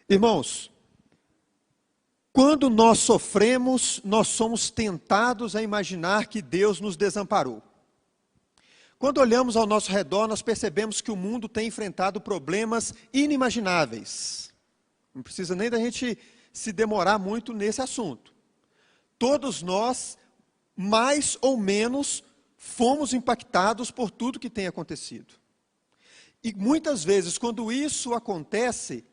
Irmãos, quando nós sofremos, nós somos tentados a imaginar que Deus nos desamparou. Quando olhamos ao nosso redor, nós percebemos que o mundo tem enfrentado problemas inimagináveis. Não precisa nem da gente se demorar muito nesse assunto. Todos nós, mais ou menos, fomos impactados por tudo que tem acontecido. E muitas vezes, quando isso acontece,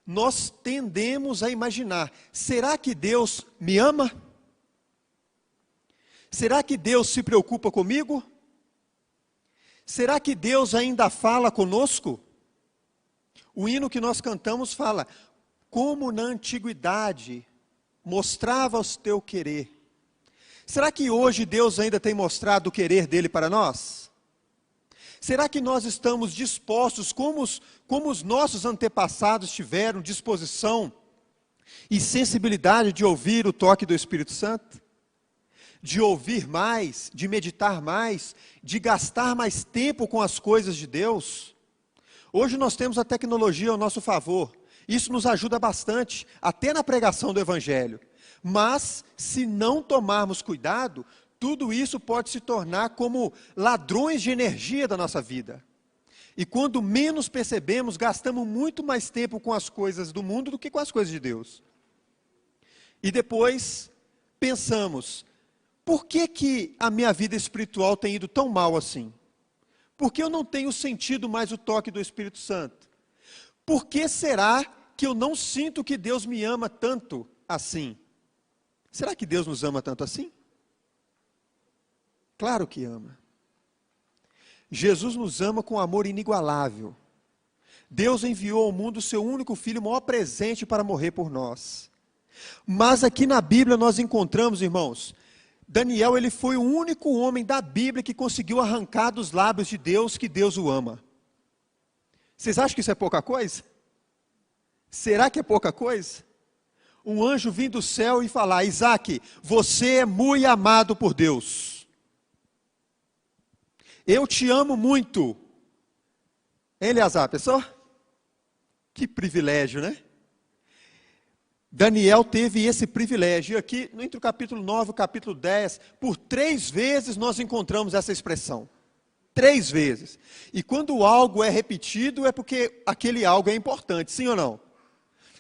nós tendemos a imaginar: será que Deus me ama? Será que Deus se preocupa comigo? Será que Deus ainda fala conosco? O hino que nós cantamos fala: como na antiguidade mostrava-os teu querer. Será que hoje Deus ainda tem mostrado o querer dele para nós? Será que nós estamos dispostos, como os nossos antepassados tiveram disposição e sensibilidade de ouvir o toque do Espírito Santo? De ouvir mais, de meditar mais, de gastar mais tempo com as coisas de Deus? Hoje nós temos a tecnologia ao nosso favor. Isso nos ajuda bastante, até na pregação do Evangelho. Mas, se não tomarmos cuidado, tudo isso pode se tornar como ladrões de energia da nossa vida. E quando menos percebemos, gastamos muito mais tempo com as coisas do mundo do que com as coisas de Deus. E depois pensamos: por que a minha vida espiritual tem ido tão mal assim? Por que eu não tenho sentido mais o toque do Espírito Santo? Por que será que eu não sinto que Deus me ama tanto assim? Será que Deus nos ama tanto assim? Claro que ama. Jesus nos ama com amor inigualável. Deus enviou ao mundo o seu único filho, o maior presente, para morrer por nós. Mas aqui na Bíblia nós encontramos, irmãos, Daniel, ele foi o único homem da Bíblia que conseguiu arrancar dos lábios de Deus que Deus o ama. Vocês acham que isso é pouca coisa? Será que é pouca coisa? Um anjo vir do céu e falar: Isaac, você é muito amado por Deus. Eu te amo muito. Hein, Eleazar, pessoal? Que privilégio, né? Daniel teve esse privilégio. E aqui, entre o capítulo 9 e o capítulo 10, por 3 vezes nós encontramos essa expressão. 3 vezes. E quando algo é repetido, é porque aquele algo é importante, sim ou não?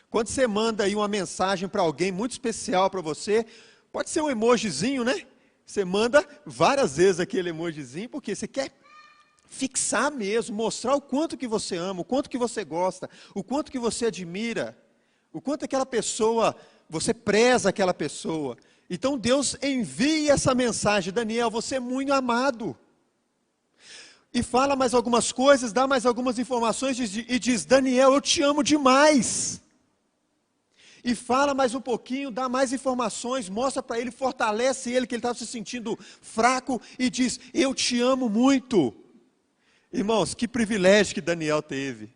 Quando você manda aí uma mensagem para alguém muito especial para você, pode ser um emojizinho, né? Você manda várias vezes aquele emojizinho, porque você quer fixar mesmo, mostrar o quanto que você ama, o quanto que você gosta, o quanto que você admira, o quanto aquela pessoa, você preza aquela pessoa. Então Deus envia essa mensagem: Daniel, você é muito amado. E fala mais algumas coisas, dá mais algumas informações e diz: Daniel, eu te amo demais. E fala mais um pouquinho, dá mais informações, mostra para ele, fortalece ele, que ele estava se sentindo fraco, e diz: eu te amo muito. Irmãos, que privilégio que Daniel teve.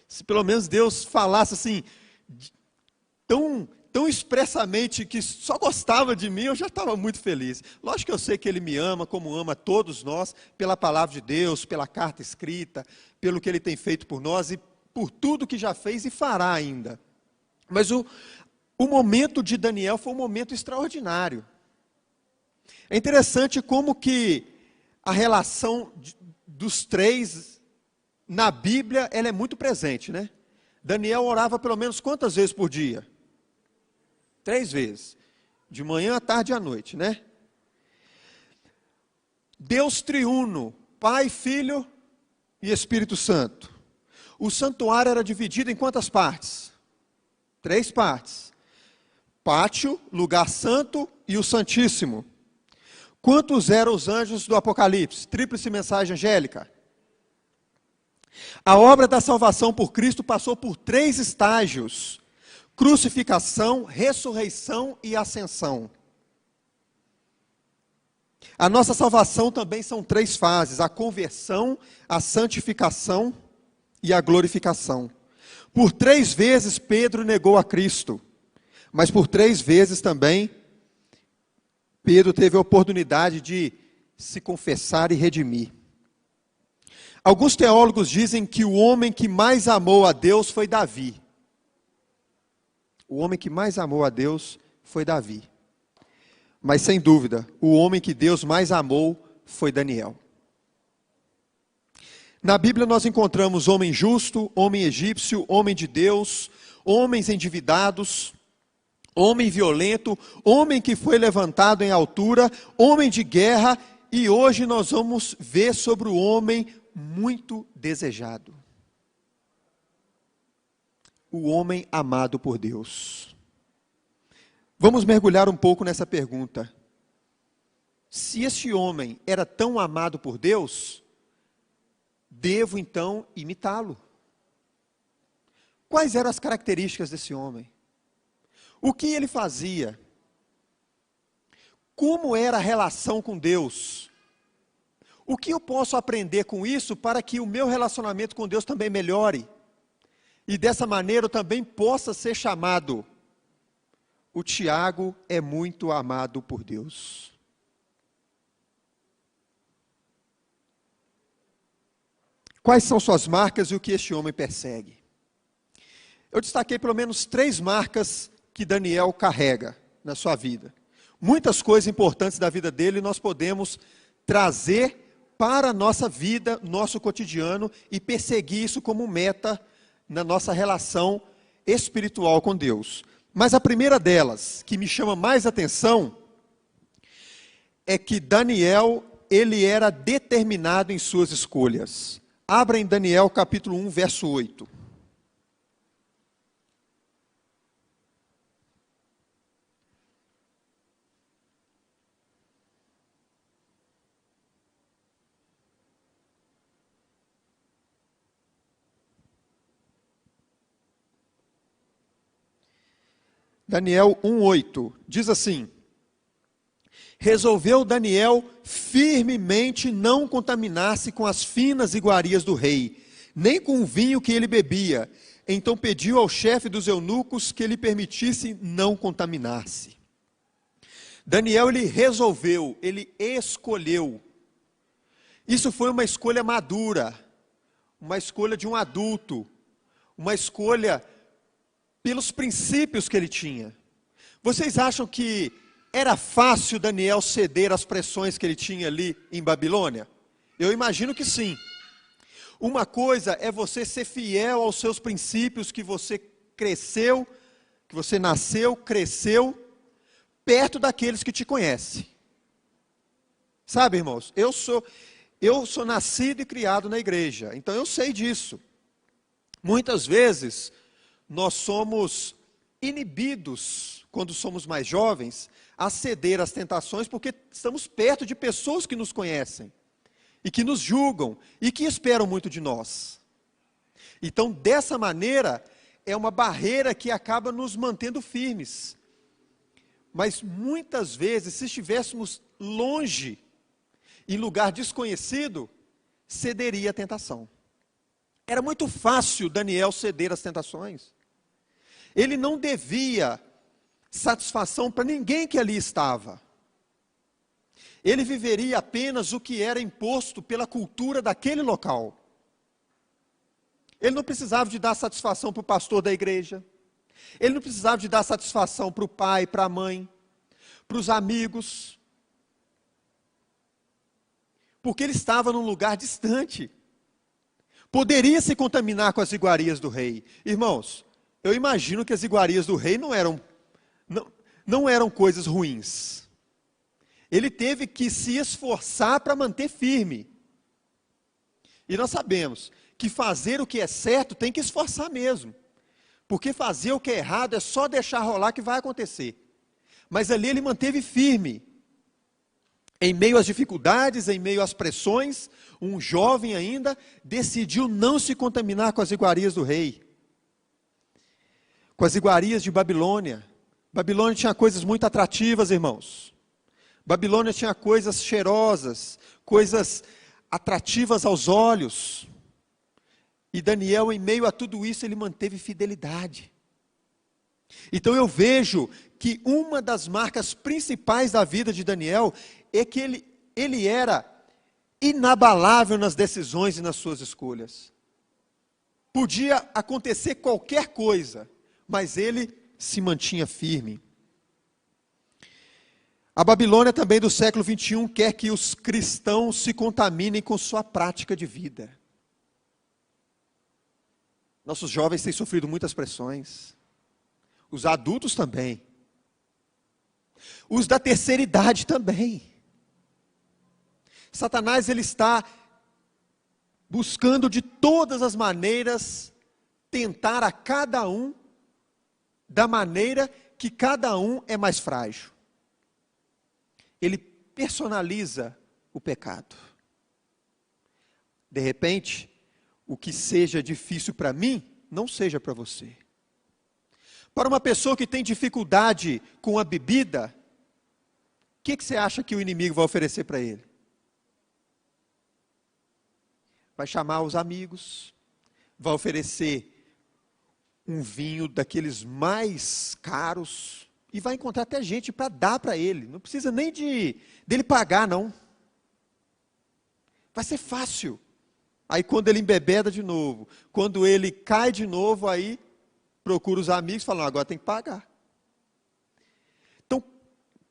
Se pelo menos Deus falasse assim, tão expressamente, que só gostava de mim, eu já estava muito feliz. Lógico que eu sei que Ele me ama, como ama todos nós, pela palavra de Deus, pela carta escrita, pelo que Ele tem feito por nós, e por tudo que já fez e fará ainda. Mas o momento de Daniel foi um momento extraordinário. É interessante como que a relação dos 3 na Bíblia, ela é muito presente, né? Daniel orava pelo menos quantas vezes por dia? 3 vezes. De manhã, à tarde e à noite, né? Deus triuno, Pai, Filho e Espírito Santo. O santuário era dividido em quantas partes? 3 partes. Pátio, lugar santo e o Santíssimo. Quantos eram os anjos do Apocalipse? Tríplice mensagem angélica. A obra da salvação por Cristo passou por 3 estágios: crucificação, ressurreição e ascensão. A nossa salvação também são 3 fases: a conversão, a santificação e a glorificação. Por 3 vezes Pedro negou a Cristo, mas por 3 vezes também Pedro teve a oportunidade de se confessar e redimir. Alguns teólogos dizem que o homem que mais amou a Deus foi Davi. o homem que mais amou a Deus foi Davi. Mas, sem dúvida, o homem que Deus mais amou foi Daniel. Na Bíblia nós encontramos homem justo, homem egípcio, homem de Deus, homens endividados, homem violento, homem que foi levantado em altura, homem de guerra, e hoje nós vamos ver sobre o homem muito desejado. O homem amado por Deus. Vamos mergulhar um pouco nessa pergunta. Se esse homem era tão amado por Deus, devo então imitá-lo? Quais eram as características desse homem? O que ele fazia? Como era a relação com Deus? O que eu posso aprender com isso para que o meu relacionamento com Deus também melhore? E dessa maneira eu também possa ser chamado. O Tiago é muito amado por Deus. Quais são suas marcas e o que este homem persegue? Eu destaquei pelo menos 3 marcas que Daniel carrega na sua vida. Muitas coisas importantes da vida dele nós podemos trazer para a nossa vida, nosso cotidiano, e perseguir isso como meta na nossa relação espiritual com Deus. Mas a primeira delas, que me chama mais atenção, é que Daniel, ele era determinado em suas escolhas. Abra em Daniel capítulo 1, verso 8. Daniel 1:8, diz assim: resolveu Daniel firmemente não contaminar-se com as finas iguarias do rei, nem com o vinho que ele bebia. Então pediu ao chefe dos eunucos que lhe permitisse não contaminar-se. Daniel, ele resolveu, ele escolheu. Isso foi uma escolha madura, uma escolha de um adulto, uma escolha pelos princípios que ele tinha. Vocês acham que era fácil Daniel ceder às pressões que ele tinha ali em Babilônia? Eu imagino que sim. Uma coisa é você ser fiel aos seus princípios que você cresceu, que você nasceu, cresceu, perto daqueles que te conhecem. Sabe, irmãos, eu sou nascido e criado na igreja, então eu sei disso. Muitas vezes nós somos inibidos, quando somos mais jovens, a ceder às tentações, porque estamos perto de pessoas que nos conhecem, e que nos julgam, e que esperam muito de nós. Então, dessa maneira, é uma barreira que acaba nos mantendo firmes. Mas, muitas vezes, se estivéssemos longe, em lugar desconhecido, cederia à tentação. Era muito fácil Daniel ceder às tentações. Ele não devia satisfação para ninguém que ali estava. Ele viveria apenas o que era imposto pela cultura daquele local. Ele não precisava de dar satisfação para o pastor da igreja. Ele não precisava de dar satisfação para o pai, para a mãe, para os amigos. Porque ele estava num lugar distante. Poderia se contaminar com as iguarias do rei. Irmãos, eu imagino que as iguarias do rei não eram coisas ruins. Ele teve que se esforçar para manter firme. E nós sabemos que fazer o que é certo tem que esforçar mesmo. Porque fazer o que é errado é só deixar rolar que vai acontecer. Mas ali ele manteve firme. Em meio às dificuldades, em meio às pressões, um jovem ainda decidiu não se contaminar com as iguarias do rei. Com as iguarias de Babilônia. Babilônia tinha coisas muito atrativas, irmãos. Babilônia tinha coisas cheirosas, coisas atrativas aos olhos. E Daniel, em meio a tudo isso, ele manteve fidelidade. Então eu vejo que uma das marcas principais da vida de Daniel é que ele era inabalável nas decisões e nas suas escolhas. Podia acontecer qualquer coisa, mas ele se mantinha firme. A Babilônia também do século 21 quer que os cristãos se contaminem com sua prática de vida. Nossos jovens têm sofrido muitas pressões. Os adultos também. Os da terceira idade também. Satanás, ele está buscando de todas as maneiras tentar a cada um da maneira que cada um é mais frágil. Ele personaliza o pecado. De repente, o que seja difícil para mim, não seja para você. Para uma pessoa que tem dificuldade com a bebida, o que você acha que o inimigo vai oferecer para ele? Vai chamar os amigos, vai oferecer um vinho daqueles mais caros, e vai encontrar até gente para dar para ele. Não precisa nem dele pagar, não. Vai ser fácil. Aí quando ele embebeda de novo, quando ele cai de novo, aí procura os amigos e fala, não, agora tem que pagar. Então,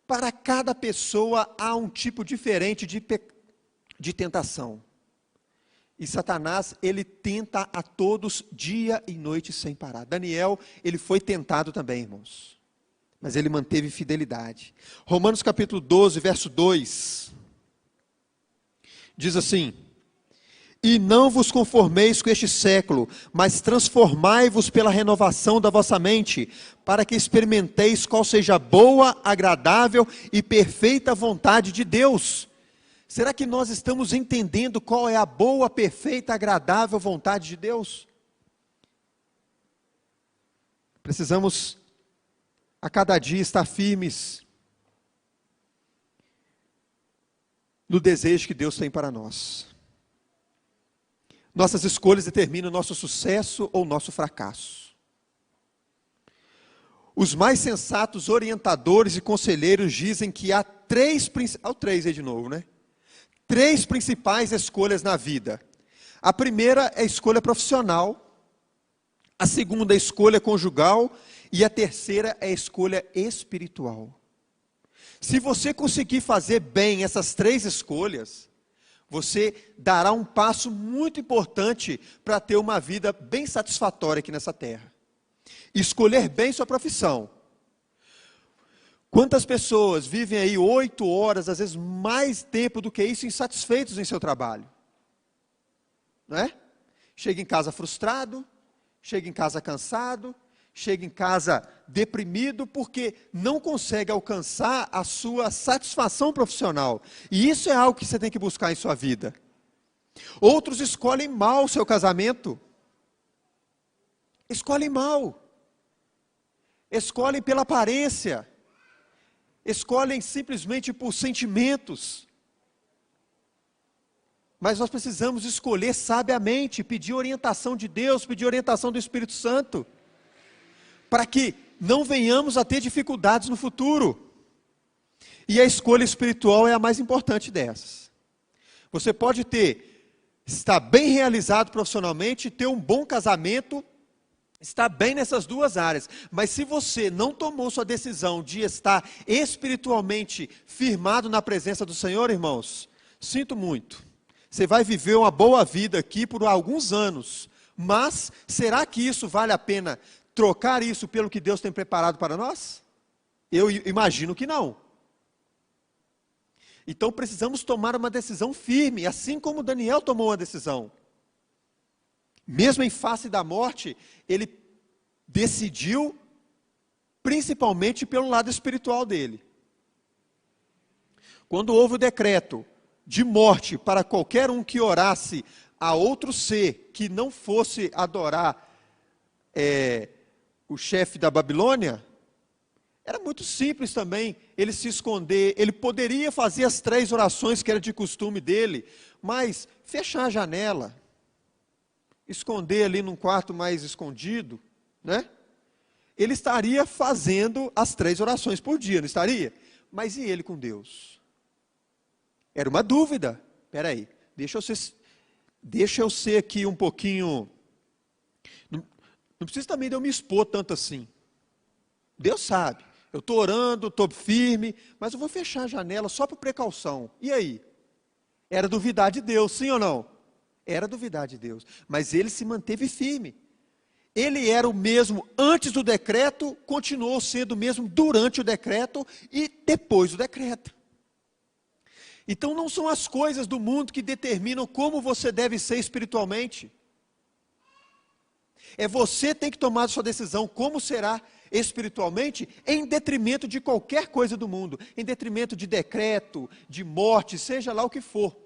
para cada pessoa há um tipo diferente de tentação. E Satanás, ele tenta a todos dia e noite sem parar. Daniel, ele foi tentado também, irmãos. Mas ele manteve fidelidade. Romanos capítulo 12, verso 2. Diz assim: e não vos conformeis com este século, mas transformai-vos pela renovação da vossa mente, para que experimenteis qual seja a boa, agradável e perfeita vontade de Deus. Será que nós estamos entendendo qual é a boa, perfeita, agradável vontade de Deus? Precisamos a cada dia estar firmes no desejo que Deus tem para nós. Nossas escolhas determinam o nosso sucesso ou nosso fracasso. Os mais sensatos orientadores e conselheiros dizem que há três principais escolhas na vida. A primeira é a escolha profissional, a segunda é a escolha conjugal e a terceira é a escolha espiritual. Se você conseguir fazer bem essas três escolhas, você dará um passo muito importante para ter uma vida bem satisfatória aqui nessa terra. Escolher bem sua profissão. Quantas pessoas vivem aí 8 horas, às vezes mais tempo do que isso, insatisfeitos em seu trabalho? Não é? Chega em casa frustrado, chega em casa cansado, chega em casa deprimido porque não consegue alcançar a sua satisfação profissional. E isso é algo que você tem que buscar em sua vida. Outros escolhem mal o seu casamento. Escolhem mal. Escolhem pela aparência. Escolhem simplesmente por sentimentos. Mas nós precisamos escolher sabiamente, pedir orientação de Deus, pedir orientação do Espírito Santo, para que não venhamos a ter dificuldades no futuro. E a escolha espiritual é a mais importante dessas. Você pode estar bem realizado profissionalmente, ter um bom casamento, estar bem nessas duas áreas. Mas se você não tomou sua decisão de estar espiritualmente firmado na presença do Senhor, irmãos, sinto muito. Você vai viver uma boa vida aqui por alguns anos, mas será que isso vale a pena trocar isso pelo que Deus tem preparado para nós? Eu imagino que não. Então precisamos tomar uma decisão firme, assim como Daniel tomou uma decisão. Mesmo em face da morte, ele decidiu, principalmente pelo lado espiritual dele. Quando houve o decreto de morte para qualquer um que orasse a outro ser que não fosse adorar o chefe da Babilônia, era muito simples também ele se esconder. Ele poderia fazer as 3 orações que era de costume dele, mas fechar a janela, esconder ali num quarto mais escondido, né? Ele estaria fazendo as 3 orações por dia, não estaria? Mas e ele com Deus? Era uma dúvida. Espera aí, deixa eu ser aqui um pouquinho... Não precisa também de eu me expor tanto assim. Deus sabe. Eu estou orando, estou firme, mas eu vou fechar a janela só por precaução. E aí? Era duvidar de Deus, sim ou não? Era duvidar de Deus. Mas ele se manteve firme. Ele era o mesmo antes do decreto, continuou sendo o mesmo durante o decreto e depois do decreto. Então não são as coisas do mundo que determinam como você deve ser espiritualmente. É você que tem que tomar a sua decisão como será espiritualmente, em detrimento de qualquer coisa do mundo, em detrimento de decreto, de morte, seja lá o que for.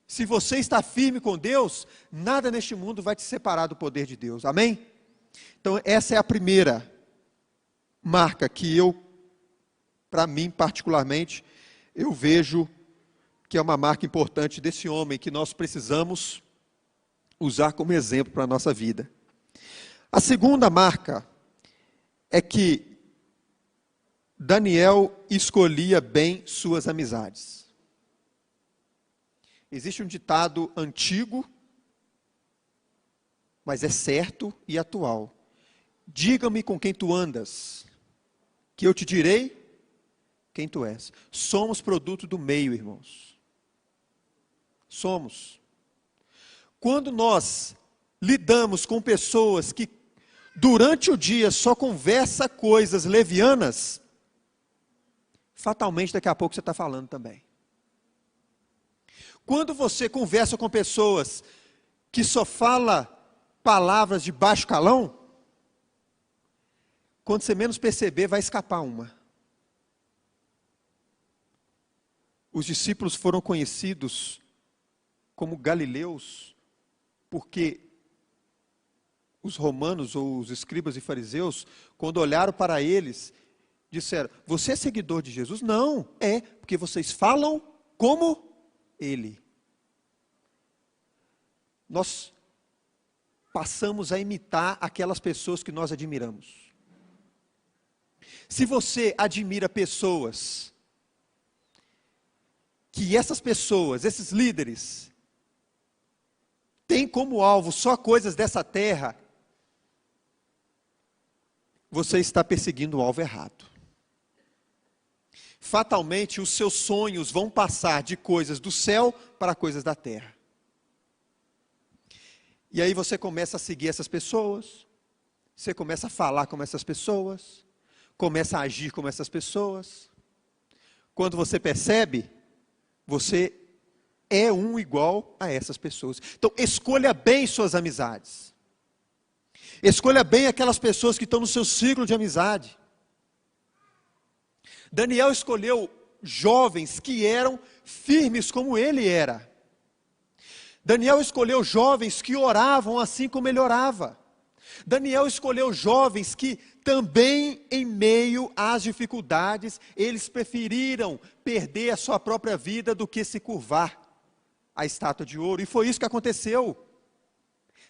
Se você está firme com Deus, nada neste mundo vai te separar do poder de Deus, amém? Então essa é a primeira marca que para mim particularmente, eu vejo que é uma marca importante desse homem, que nós precisamos usar como exemplo para a nossa vida. A segunda marca é que Daniel escolhia bem suas amizades. Existe um ditado antigo, mas é certo e atual. Diga-me com quem tu andas, que eu te direi quem tu és. Somos produto do meio, irmãos. Somos. Quando nós lidamos com pessoas que durante o dia só conversa coisas levianas, fatalmente daqui a pouco você está falando também. Quando você conversa com pessoas que só fala palavras de baixo calão, quando você menos perceber, vai escapar uma. Os discípulos foram conhecidos como galileus, porque os romanos, ou os escribas e fariseus, quando olharam para eles, disseram, você é seguidor de Jesus? Não, porque vocês falam como ele. Nós passamos a imitar aquelas pessoas que nós admiramos. Se você admira pessoas, que essas pessoas, esses líderes, têm como alvo só coisas dessa terra, você está perseguindo o alvo errado. Fatalmente, os seus sonhos vão passar de coisas do céu para coisas da terra. E aí você começa a seguir essas pessoas, você começa a falar como essas pessoas, começa a agir como essas pessoas. Quando você percebe, você é um igual a essas pessoas. Então, escolha bem suas amizades. Escolha bem aquelas pessoas que estão no seu ciclo de amizade. Daniel escolheu jovens que eram firmes como ele era. Daniel escolheu jovens que oravam assim como ele orava. Daniel escolheu jovens que também, em meio às dificuldades, eles preferiram perder a sua própria vida do que se curvar à estátua de ouro. E foi isso que aconteceu.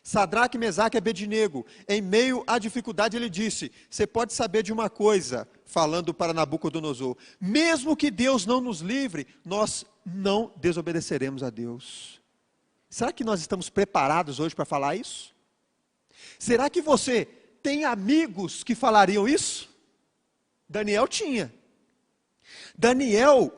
Sadraque, Mesaque e Abednego, em meio à dificuldade, ele disse, você pode saber de uma coisa, falando para Nabucodonosor, mesmo que Deus não nos livre, nós não desobedeceremos a Deus. Será que nós estamos preparados hoje para falar isso? Será que você tem amigos que falariam isso? Daniel tinha. Daniel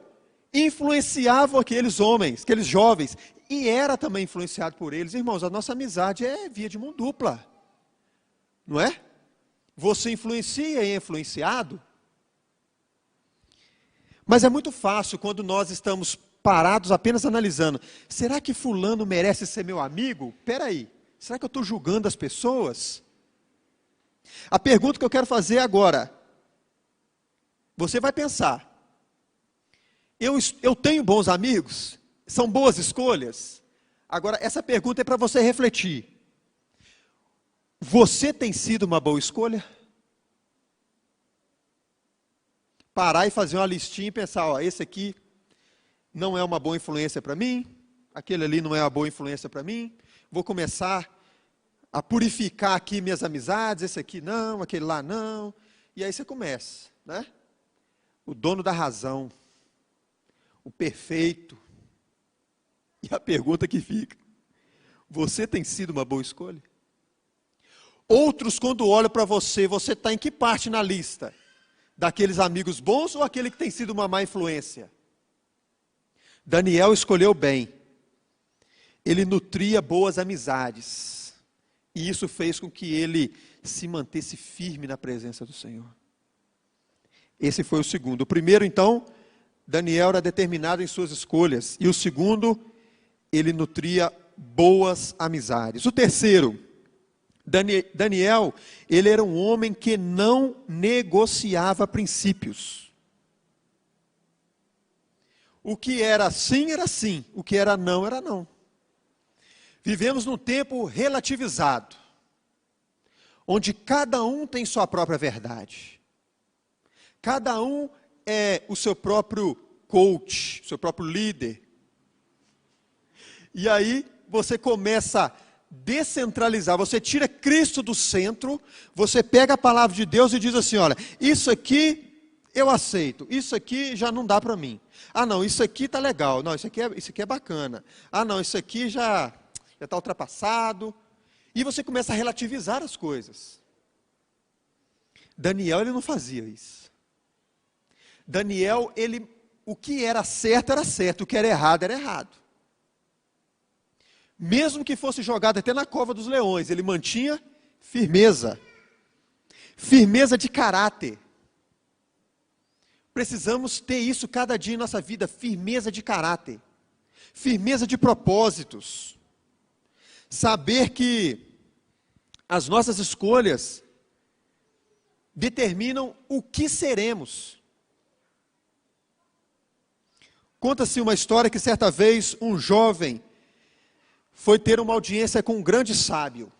influenciava aqueles homens, aqueles jovens, e era também influenciado por eles. Irmãos, a nossa amizade é via de mão dupla, não é? Você influencia e é influenciado. Mas é muito fácil quando nós estamos parados apenas analisando, será que fulano merece ser meu amigo? Espera aí, será que eu estou julgando as pessoas? A pergunta que eu quero fazer agora, você vai pensar, eu tenho bons amigos? São boas escolhas? Agora, essa pergunta é para você refletir. Você tem sido uma boa escolha? Parar e fazer uma listinha e pensar, esse aqui não é uma boa influência para mim, aquele ali não é uma boa influência para mim, vou começar a purificar aqui minhas amizades, esse aqui não, aquele lá não, e aí você começa, né? O dono da razão, o perfeito. E a pergunta que fica, você tem sido uma boa escolha? Outros, quando olham para você, você está em que parte na lista? Daqueles amigos bons ou aquele que tem sido uma má influência? Daniel escolheu bem. Ele nutria boas amizades. E isso fez com que ele se mantesse firme na presença do Senhor. Esse foi o segundo. O primeiro, então, Daniel era determinado em suas escolhas. E o segundo, ele nutria boas amizades. O terceiro, Daniel, ele era um homem que não negociava princípios. O que era sim, era sim. O que era não, era não. Vivemos num tempo relativizado, onde cada um tem sua própria verdade. Cada um é o seu próprio coach, seu próprio líder. E aí você começa a descentralizar, você tira Cristo do centro, você pega a palavra de Deus e diz assim, olha, isso aqui eu aceito, isso aqui já não dá para mim. Ah não, isso aqui está legal, não, isso aqui é bacana. Ah não, isso aqui já está ultrapassado. E você começa a relativizar as coisas. Daniel, ele não fazia isso. Daniel, o que era certo, o que era errado. Mesmo que fosse jogado até na cova dos leões, ele mantinha firmeza. Firmeza de caráter. Precisamos ter isso cada dia em nossa vida, firmeza de caráter. Firmeza de propósitos. Saber que as nossas escolhas determinam o que seremos. Conta-se uma história que certa vez um jovem foi ter uma audiência com um grande sábio.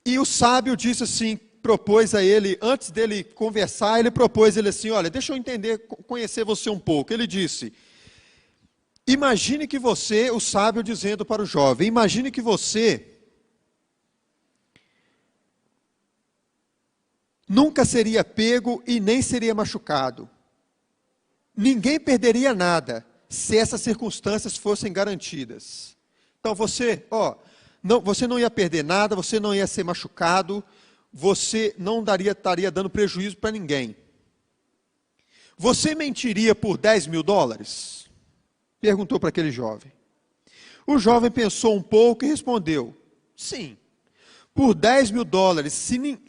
E o sábio disse assim, propôs a ele, antes dele conversar, ele propôs ele assim, olha, deixa eu entender, conhecer você um pouco. Ele disse, imagine que você, o sábio dizendo para o jovem, imagine que você nunca seria pego e nem seria machucado. Ninguém perderia nada se essas circunstâncias fossem garantidas. Então você não ia perder nada, você não ia ser machucado, você não estaria dando prejuízo para ninguém. Você mentiria por $10.000? Perguntou para aquele jovem. O jovem pensou um pouco e respondeu, sim. Por $10.000,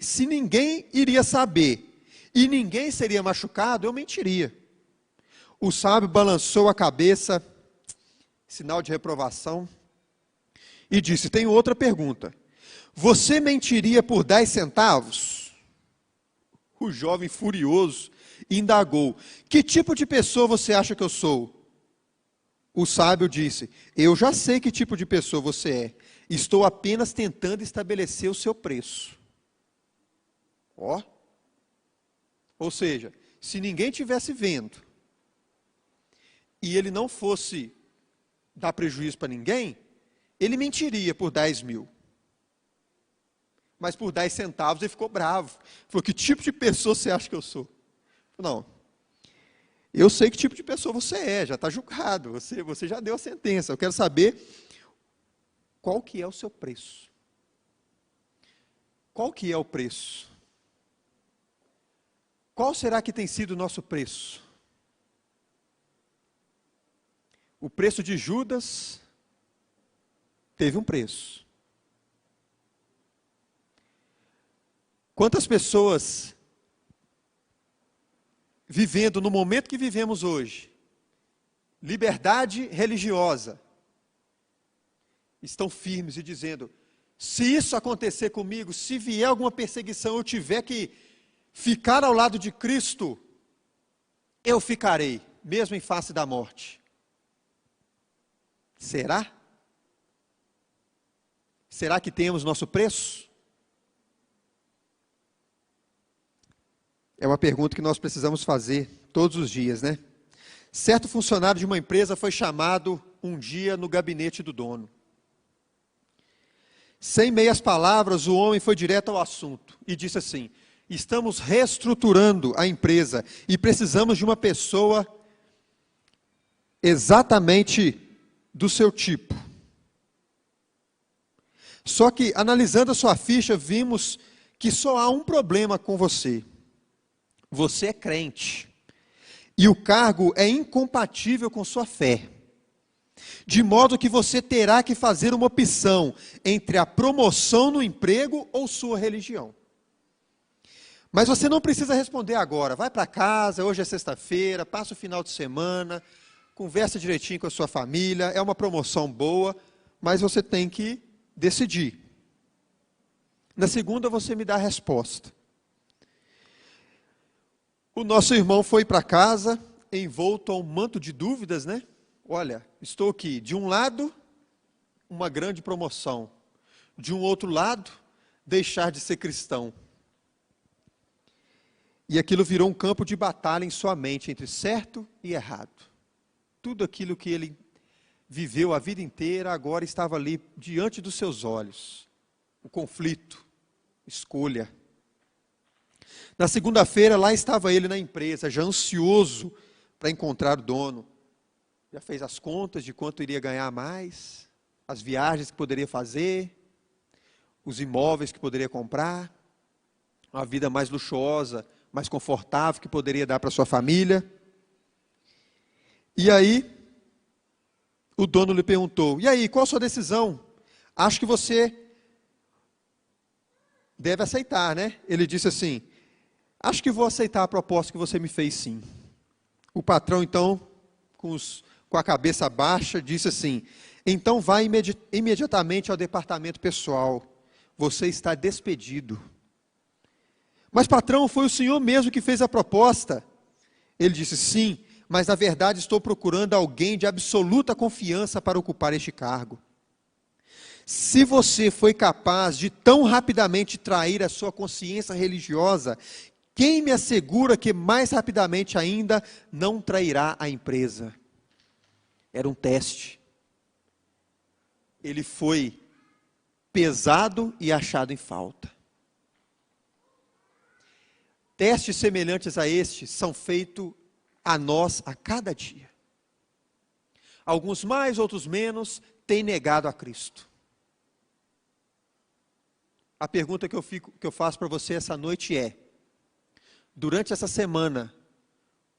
se ninguém iria saber e ninguém seria machucado, eu mentiria. O sábio balançou a cabeça, sinal de reprovação, e disse, tenho outra pergunta. Você mentiria por 10 centavos? O jovem furioso indagou, que tipo de pessoa você acha que eu sou? O sábio disse, eu já sei que tipo de pessoa você é. Estou apenas tentando estabelecer o seu preço. Ou seja, se ninguém estivesse vendo, e ele não fosse dar prejuízo para ninguém, ele mentiria por 10.000. Mas por 10 centavos ele ficou bravo. Falou, que tipo de pessoa você acha que eu sou? Não, eu sei que tipo de pessoa você é, já está julgado, você já deu a sentença. Eu quero saber qual que é o seu preço. Qual que é o preço? Qual será que tem sido o nosso preço? O preço de Judas teve um preço. Quantas pessoas vivendo no momento que vivemos hoje, liberdade religiosa, estão firmes e dizendo, se isso acontecer comigo, se vier alguma perseguição, eu tiver que ficar ao lado de Cristo, eu ficarei, mesmo em face da morte. Será? Será que temos nosso preço? É uma pergunta que nós precisamos fazer todos os dias, né? Certo funcionário de uma empresa foi chamado um dia no gabinete do dono. Sem meias palavras, o homem foi direto ao assunto e disse assim, estamos reestruturando a empresa e precisamos de uma pessoa exatamente do seu tipo. Só que, analisando a sua ficha, vimos que só há um problema com você. Você é crente. E o cargo é incompatível com sua fé. De modo que você terá que fazer uma opção entre a promoção no emprego ou sua religião. Mas você não precisa responder agora. Vai para casa, hoje é sexta-feira, passa o final de semana, conversa direitinho com a sua família, é uma promoção boa, mas você tem que decidir. Na segunda você me dá a resposta. O nosso irmão foi para casa, envolto a um manto de dúvidas, né? Olha, estou aqui, de um lado, uma grande promoção. De um outro lado, deixar de ser cristão. E aquilo virou um campo de batalha em sua mente, entre certo e errado. Tudo aquilo que ele viveu a vida inteira, agora estava ali diante dos seus olhos. O conflito, escolha. Na segunda-feira, lá estava ele na empresa, já ansioso para encontrar o dono. Já fez as contas de quanto iria ganhar mais, as viagens que poderia fazer, os imóveis que poderia comprar, uma vida mais luxuosa, mais confortável que poderia dar para sua família. E aí, o dono lhe perguntou: e aí, qual a sua decisão? Acho que você deve aceitar, né? Ele disse assim: acho que vou aceitar a proposta que você me fez, sim. O patrão, então, com a cabeça baixa, disse assim: então vá imediatamente ao departamento pessoal. Você está despedido. Mas, patrão, foi o senhor mesmo que fez a proposta. Ele disse: sim, mas na verdade estou procurando alguém de absoluta confiança para ocupar este cargo. Se você foi capaz de tão rapidamente trair a sua consciência religiosa, quem me assegura que mais rapidamente ainda não trairá a empresa? Era um teste. Ele foi pesado e achado em falta. Testes semelhantes a este são feitos a nós a cada dia. Alguns mais, outros menos, têm negado a Cristo. A pergunta que eu faço para você essa noite é: durante essa semana,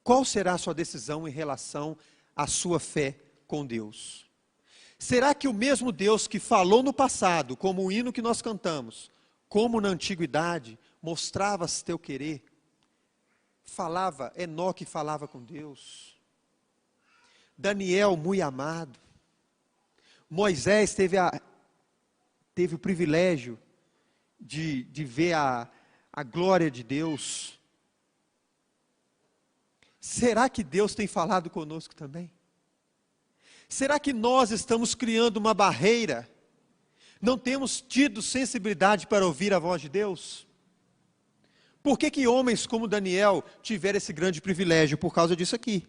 qual será a sua decisão em relação à sua fé com Deus? Será que o mesmo Deus que falou no passado, como o hino que nós cantamos, como na antiguidade, mostrava teu querer? Enoque falava com Deus. Daniel, muito amado. Moisés teve o privilégio de ver a glória de Deus. Será que Deus tem falado conosco também? Será que nós estamos criando uma barreira? Não temos tido sensibilidade para ouvir a voz de Deus? Por que homens como Daniel tiveram esse grande privilégio? Por causa disso aqui.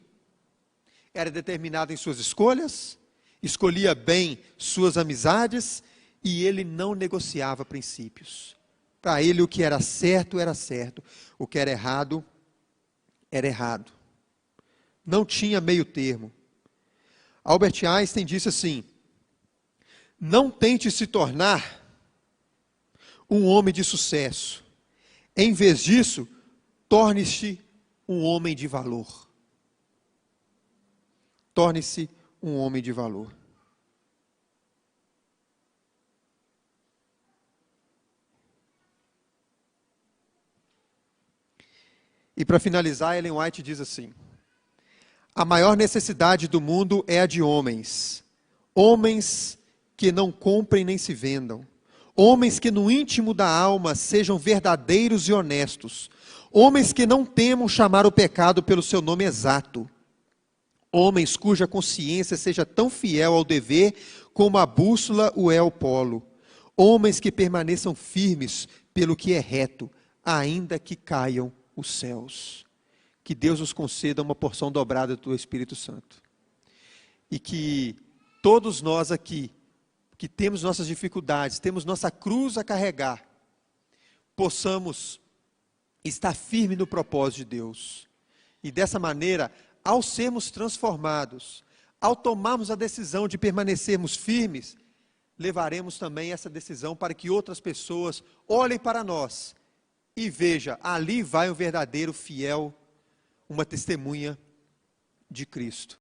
Era determinado em suas escolhas, escolhia bem suas amizades, e ele não negociava princípios. Para ele o que era certo, o que era errado. Não tinha meio termo. Albert Einstein disse assim: não tente se tornar um homem de sucesso. Em vez disso, torne-se um homem de valor. Torne-se um homem de valor. E para finalizar, Ellen White diz assim: a maior necessidade do mundo é a de homens. Homens que não comprem nem se vendam. Homens que no íntimo da alma sejam verdadeiros e honestos. Homens que não temam chamar o pecado pelo seu nome exato. Homens cuja consciência seja tão fiel ao dever como a bússola o é ao polo. Homens que permaneçam firmes pelo que é reto, ainda que caiam os céus. Que Deus nos conceda uma porção dobrada do Espírito Santo. E que todos nós aqui, que temos nossas dificuldades, temos nossa cruz a carregar, possamos estar firme no propósito de Deus. E dessa maneira, ao sermos transformados, ao tomarmos a decisão de permanecermos firmes, levaremos também essa decisão para que outras pessoas olhem para nós e vejam, ali vai o verdadeiro fiel, uma testemunha de Cristo.